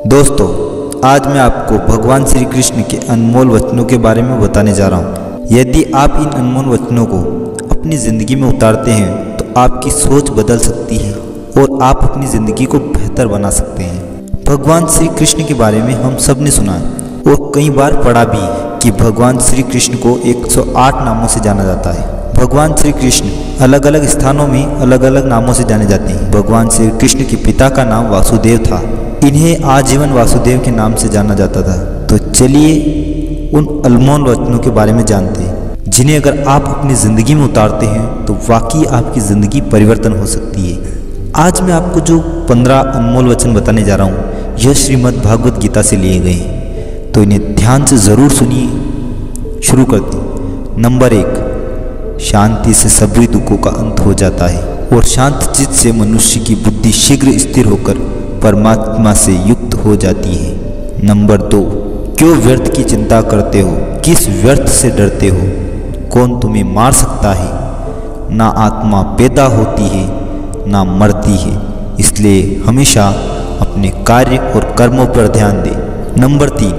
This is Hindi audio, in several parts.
दोस्तों, आज मैं आपको भगवान श्री कृष्ण के अनमोल वचनों के बारे में बताने जा रहा हूँ। यदि आप इन अनमोल वचनों को अपनी ज़िंदगी में उतारते हैं तो आपकी सोच बदल सकती है और आप अपनी ज़िंदगी को बेहतर बना सकते हैं। भगवान श्री कृष्ण के बारे में हम सब ने सुना है और कई बार पढ़ा भी है कि भगवान श्री कृष्ण को 108 नामों से जाना जाता है। भगवान श्री कृष्ण अलग अलग स्थानों में अलग अलग नामों से जाने जाते हैं। भगवान श्री कृष्ण के पिता का नाम वासुदेव था। इन्हें आजीवन वासुदेव के नाम से जाना जाता था। तो चलिए उन अनमोल वचनों के बारे में जानते हैं, जिन्हें अगर आप अपनी ज़िंदगी में उतारते हैं तो वाकई आपकी ज़िंदगी परिवर्तन हो सकती है। आज मैं आपको जो 15 अनमोल वचन बताने जा रहा हूँ, यह श्रीमद् भागवत गीता से लिए गए हैं, तो इन्हें ध्यान से ज़रूर सुनिए। शुरू करते हैं। नंबर 1, शांति से सभी दुखों का अंत हो जाता है और शांत चित्त से मनुष्य की बुद्धि शीघ्र स्थिर होकर परमात्मा से युक्त हो जाती है। नंबर 2, क्यों व्यर्थ की चिंता करते हो, किस व्यर्थ से डरते हो, कौन तुम्हें मार सकता है। ना आत्मा पैदा होती है ना मरती है, इसलिए हमेशा अपने कार्य और कर्मों पर ध्यान दें। नंबर 3,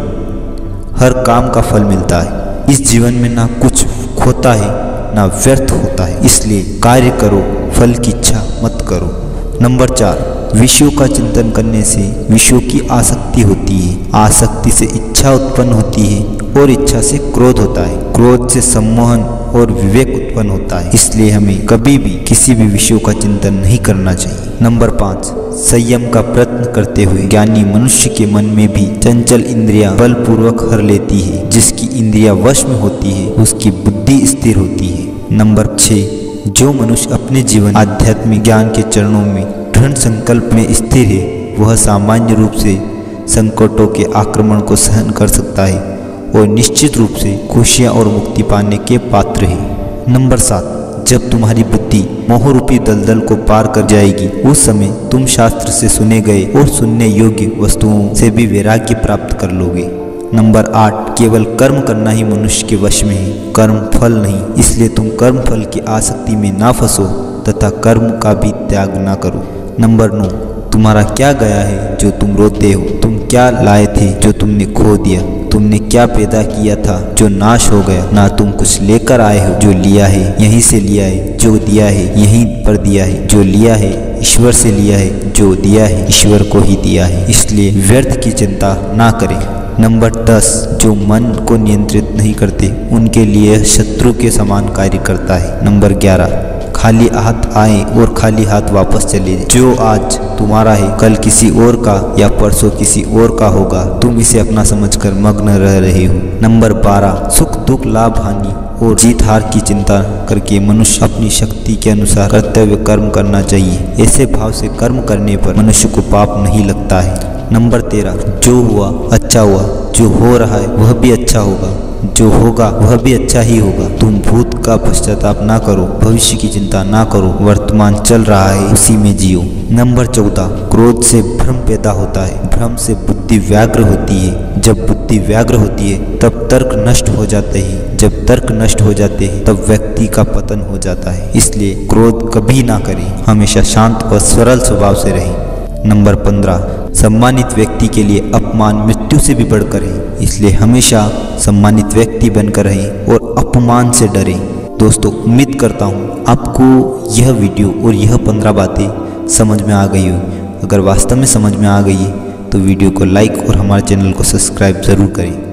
हर काम का फल मिलता है। इस जीवन में ना कुछ खोता है ना व्यर्थ होता है, इसलिए कार्य करो, फल की इच्छा मत करो। नंबर 4, विषयों का चिंतन करने से विषयों की आसक्ति होती है। आसक्ति से इच्छा उत्पन्न होती है और इच्छा से क्रोध होता है। क्रोध से सम्मोहन और विवेक उत्पन्न होता है, इसलिए हमें कभी भी किसी भी विषयों का चिंतन नहीं करना चाहिए। नंबर 5, संयम का प्रयत्न करते हुए ज्ञानी मनुष्य के मन में भी चंचल इंद्रियां बलपूर्वक हर लेती है। जिसकी इंद्रियां वश में होती है उसकी बुद्धि स्थिर होती है। नंबर 6, जो मनुष्य अपने जीवन आध्यात्मिक ज्ञान के चरणों में दृढ़ संकल्प में स्थिर है, वह सामान्य रूप से संकटों के आक्रमण को सहन कर सकता है और निश्चित रूप से खुशियाँ और मुक्ति पाने के पात्र है। नंबर 7, जब तुम्हारी बुद्धि मोहरूपी दलदल को पार कर जाएगी, उस समय तुम शास्त्र से सुने गए और सुनने योग्य वस्तुओं से भी वैराग्य प्राप्त कर लोगे। नंबर 8, केवल कर्म करना ही मनुष्य के वश में है, कर्म फल नहीं, इसलिए तुम कर्म फल की आसक्ति में ना फंसो तथा कर्म का भी त्याग ना करो। नंबर 9, तुम्हारा क्या गया है जो तुम रोते हो, तुम क्या लाए थे जो तुमने खो दिया, तुमने क्या पैदा किया था जो नाश हो गया। ना तुम कुछ लेकर आए हो, जो लिया है यहीं से लिया है, जो दिया है यहीं पर दिया है, जो लिया है ईश्वर से लिया है, जो दिया है ईश्वर को ही दिया है, इसलिए व्यर्थ की चिंता ना करें। नंबर 10, जो मन को नियंत्रित नहीं करते उनके लिए शत्रु के समान कार्य करता है। नंबर 11, खाली हाथ आए और खाली हाथ वापस चले जाए। जो आज तुम्हारा है कल किसी और का या परसों किसी और का होगा, तुम इसे अपना समझकर मग्न रह रहे हो। नंबर 12, सुख दुख लाभ हानि और जीत हार की चिंता करके मनुष्य अपनी शक्ति के अनुसार कर्तव्य कर्म करना चाहिए। ऐसे भाव से कर्म करने पर मनुष्य को पाप नहीं लगता है। नंबर 13, जो हुआ अच्छा हुआ, जो हो रहा है वह भी अच्छा होगा, जो होगा वह भी अच्छा ही होगा। तुम भूत का पश्चाताप ना करो, भविष्य की चिंता ना करो, वर्तमान चल रहा है उसी में जियो। नंबर 14, क्रोध से भ्रम पैदा होता है, भ्रम से बुद्धि व्याग्र होती है। जब बुद्धि व्याग्र होती है तब तर्क नष्ट हो जाते हैं, जब तर्क नष्ट हो जाते हैं तब व्यक्ति का पतन हो जाता है। इसलिए क्रोध कभी ना करें, हमेशा शांत और सरल स्वभाव से रहें। नंबर 15, सम्मानित व्यक्ति के लिए अपमान मृत्यु से भी बढ़कर है, इसलिए हमेशा सम्मानित व्यक्ति बनकर रहें और अपमान से डरें। दोस्तों, उम्मीद करता हूँ आपको यह वीडियो और यह 15 बातें समझ में आ गई हो। अगर वास्तव में समझ में आ गई है तो वीडियो को लाइक और हमारे चैनल को सब्सक्राइब ज़रूर करें।